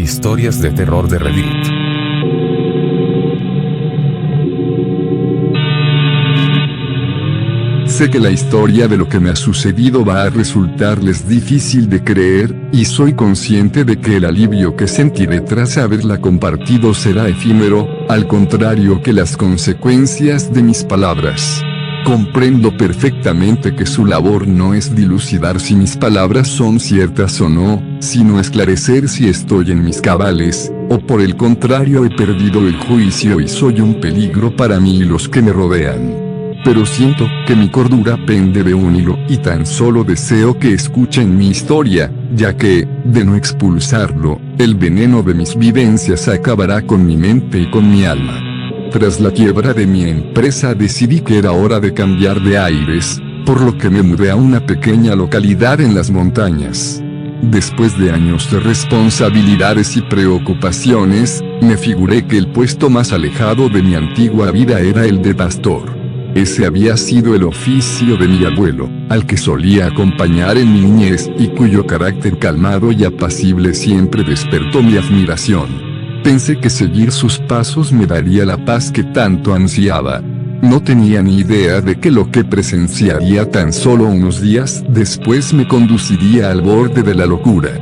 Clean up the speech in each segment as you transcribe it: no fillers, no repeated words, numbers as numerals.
Historias de terror de Reddit. Sé que la historia de lo que me ha sucedido va a resultarles difícil de creer, y soy consciente de que el alivio que sentiré tras haberla compartido será efímero, al contrario que las consecuencias de mis palabras. Comprendo perfectamente que su labor no es dilucidar si mis palabras son ciertas o no, sino esclarecer si estoy en mis cabales, o por el contrario he perdido el juicio y soy un peligro para mí y los que me rodean. Pero siento que mi cordura pende de un hilo y tan solo deseo que escuchen mi historia, ya que, de no expulsarlo, el veneno de mis vivencias acabará con mi mente y con mi alma. Tras la quiebra de mi empresa decidí que era hora de cambiar de aires, por lo que me mudé a una pequeña localidad en las montañas. Después de años de responsabilidades y preocupaciones, me figuré que el puesto más alejado de mi antigua vida era el de pastor. Ese había sido el oficio de mi abuelo, al que solía acompañar en mi niñez y cuyo carácter calmado y apacible siempre despertó mi admiración. Pensé que seguir sus pasos me daría la paz que tanto ansiaba. No tenía ni idea de que lo que presenciaría tan solo unos días después me conduciría al borde de la locura.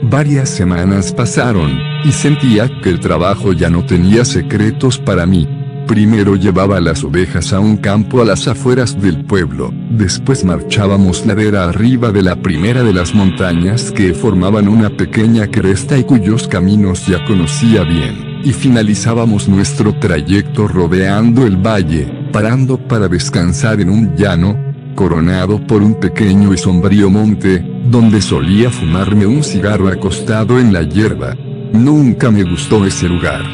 Varias semanas pasaron, y sentía que el trabajo ya no tenía secretos para mí. Primero llevaba las ovejas a un campo a las afueras del pueblo, después marchábamos ladera arriba de la primera de las montañas que formaban una pequeña cresta y cuyos caminos ya conocía bien, y finalizábamos nuestro trayecto rodeando el valle, parando para descansar en un llano, coronado por un pequeño y sombrío monte, donde solía fumarme un cigarro acostado en la hierba. Nunca me gustó ese lugar.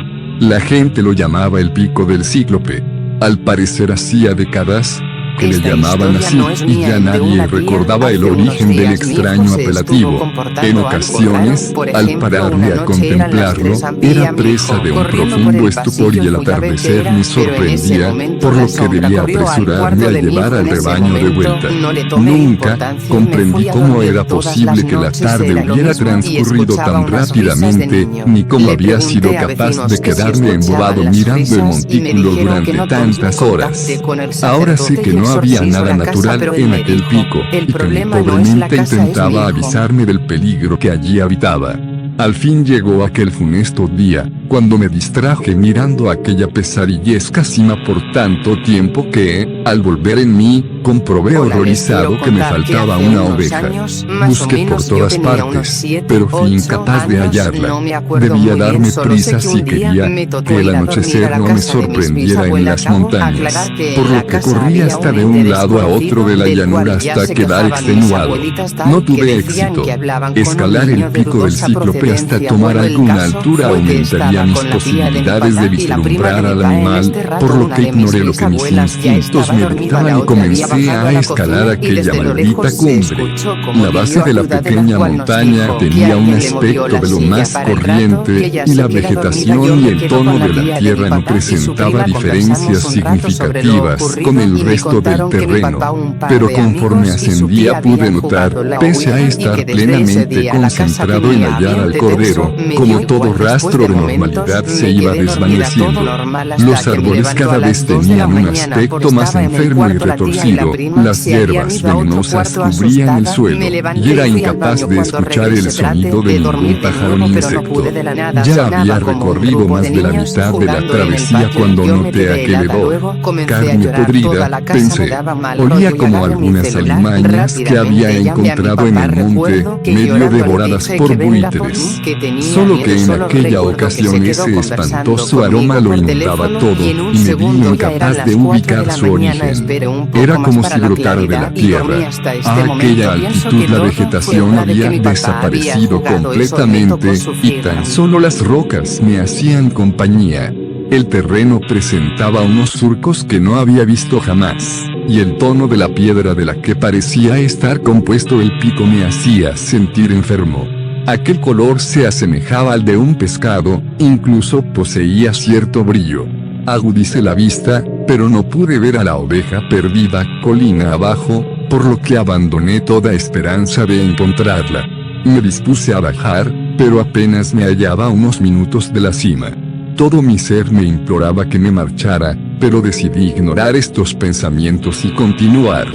La gente lo llamaba el Pico del Cíclope. Al parecer hacía décadas que le llamaban así, y ya nadie recordaba el origen del extraño apelativo. En ocasiones, al pararme a contemplarlo, era presa de un profundo estupor y el atardecer me sorprendía, por lo que debía apresurarme a llevar al rebaño de vuelta. Nunca comprendí cómo era posible que la tarde hubiera transcurrido tan rápidamente, ni cómo había sido capaz de quedarme embobado mirando el montículo durante tantas horas. Ahora sé que no había nada natural en aquel pico, y que mi pobre mente intentaba avisarme del peligro que allí habitaba. Al fin llegó aquel funesto día, cuando me distraje mirando aquella pesadillesca cima por tanto tiempo que, al volver en mí, comprobé horrorizado que me faltaba una oveja. Busqué por todas partes, pero fui incapaz de hallarla. Debía darme prisa si quería que el anochecer no me sorprendiera en las montañas, por lo que corrí hasta de un lado a otro de la llanura hasta quedar extenuado. No tuve éxito. Escalar el pico del Cíclope hasta tomar alguna altura aumentaría mis posibilidades de vislumbrar al animal, por lo que ignoré lo que mis instintos me dictaban y comencé a escalar aquella maldita cumbre. La base de la pequeña montaña tenía un aspecto de lo más corriente, y la vegetación y el tono de la tierra no presentaba diferencias significativas con el resto del terreno. Pero conforme ascendía pude notar, pese a estar plenamente concentrado en hallar al cordero, como todo rastro de normalidad se iba desvaneciendo. Los árboles cada vez tenían un aspecto más enfermo y retorcido, las hierbas venenosas cubrían el suelo, y era incapaz de escuchar el sonido de ningún pájaro ni insecto. Ya había recorrido más de la mitad de la travesía cuando noté aquel hedor. Carne podrida, pensé. Olía como algunas alimañas que había encontrado en el monte, medio devoradas por buitres. Solo que en aquella ocasión ese espantoso aroma lo inundaba todo, y me vi incapaz de ubicar su origen. Era como si brotara de la tierra. A aquella altitud la vegetación había desaparecido completamente, y tan solo las rocas me hacían compañía. El terreno presentaba unos surcos que no había visto jamás, y el tono de la piedra de la que parecía estar compuesto el pico me hacía sentir enfermo. Aquel color se asemejaba al de un pescado, incluso poseía cierto brillo. Agudicé la vista, pero no pude ver a la oveja perdida colina abajo, por lo que abandoné toda esperanza de encontrarla. Me dispuse a bajar, pero apenas me hallaba a unos minutos de la cima. Todo mi ser me imploraba que me marchara, pero decidí ignorar estos pensamientos y continuar.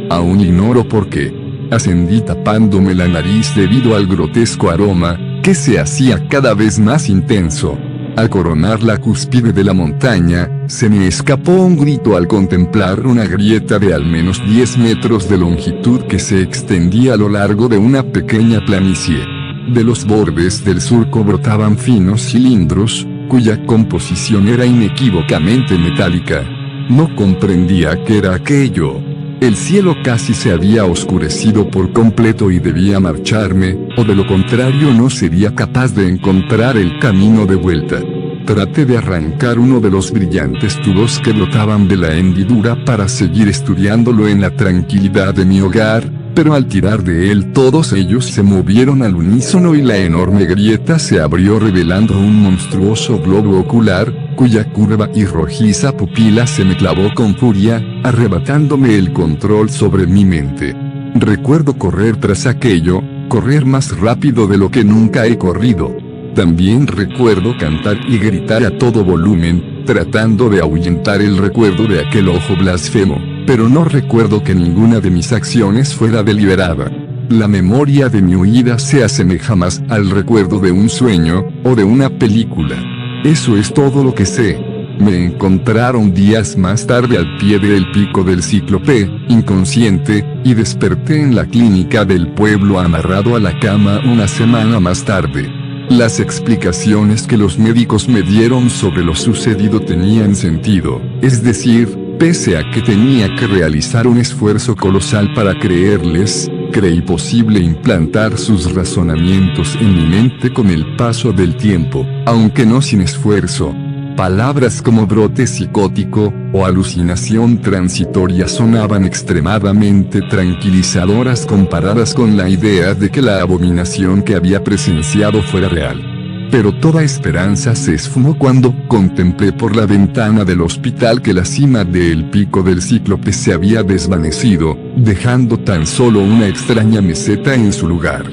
Aún ignoro por qué. Ascendí tapándome la nariz debido al grotesco aroma, que se hacía cada vez más intenso. Al coronar la cúspide de la montaña, se me escapó un grito al contemplar una grieta de al menos 10 metros de longitud que se extendía a lo largo de una pequeña planicie. De los bordes del surco brotaban finos cilindros, cuya composición era inequívocamente metálica. No comprendía qué era aquello. El cielo casi se había oscurecido por completo y debía marcharme, o de lo contrario no sería capaz de encontrar el camino de vuelta. Traté de arrancar uno de los brillantes tubos que brotaban de la hendidura para seguir estudiándolo en la tranquilidad de mi hogar, pero al tirar de él todos ellos se movieron al unísono y la enorme grieta se abrió revelando un monstruoso globo ocular, cuya curva y rojiza pupila se me clavó con furia, arrebatándome el control sobre mi mente. Recuerdo correr tras aquello, correr más rápido de lo que nunca he corrido. También recuerdo cantar y gritar a todo volumen, tratando de ahuyentar el recuerdo de aquel ojo blasfemo, pero no recuerdo que ninguna de mis acciones fuera deliberada. La memoria de mi huida se asemeja más al recuerdo de un sueño, o de una película. Eso es todo lo que sé. Me encontraron días más tarde al pie del pico del Cíclope, inconsciente, y desperté en la clínica del pueblo amarrado a la cama una semana más tarde. Las explicaciones que los médicos me dieron sobre lo sucedido tenían sentido, es decir, pese a que tenía que realizar un esfuerzo colosal para creerles, creí posible implantar sus razonamientos en mi mente con el paso del tiempo, aunque no sin esfuerzo. Palabras como brote psicótico, o alucinación transitoria sonaban extremadamente tranquilizadoras comparadas con la idea de que la abominación que había presenciado fuera real. Pero toda esperanza se esfumó cuando contemplé por la ventana del hospital que la cima del pico del Cíclope se había desvanecido, dejando tan solo una extraña meseta en su lugar.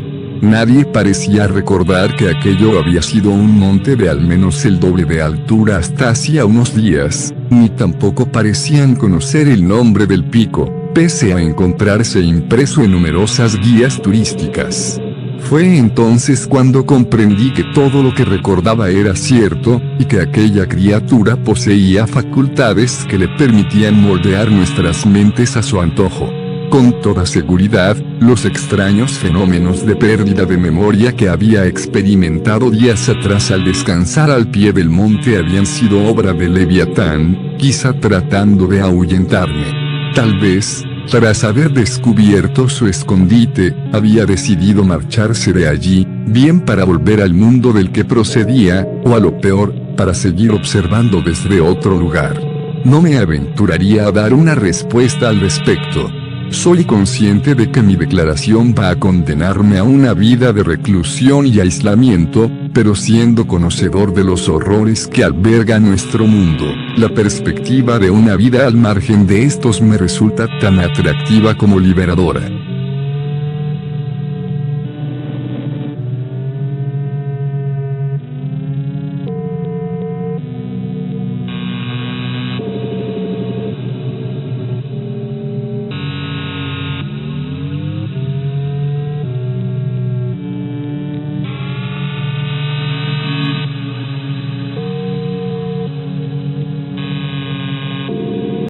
Nadie parecía recordar que aquello había sido un monte de al menos el doble de altura hasta hacía unos días, ni tampoco parecían conocer el nombre del pico, pese a encontrarse impreso en numerosas guías turísticas. Fue entonces cuando comprendí que todo lo que recordaba era cierto, y que aquella criatura poseía facultades que le permitían moldear nuestras mentes a su antojo. Con toda seguridad, los extraños fenómenos de pérdida de memoria que había experimentado días atrás al descansar al pie del monte habían sido obra de Leviatán, quizá tratando de ahuyentarme. Tal vez, tras haber descubierto su escondite, había decidido marcharse de allí, bien para volver al mundo del que procedía, o a lo peor, para seguir observando desde otro lugar. No me aventuraría a dar una respuesta al respecto. Soy consciente de que mi declaración va a condenarme a una vida de reclusión y aislamiento, pero siendo conocedor de los horrores que alberga nuestro mundo, la perspectiva de una vida al margen de estos me resulta tan atractiva como liberadora.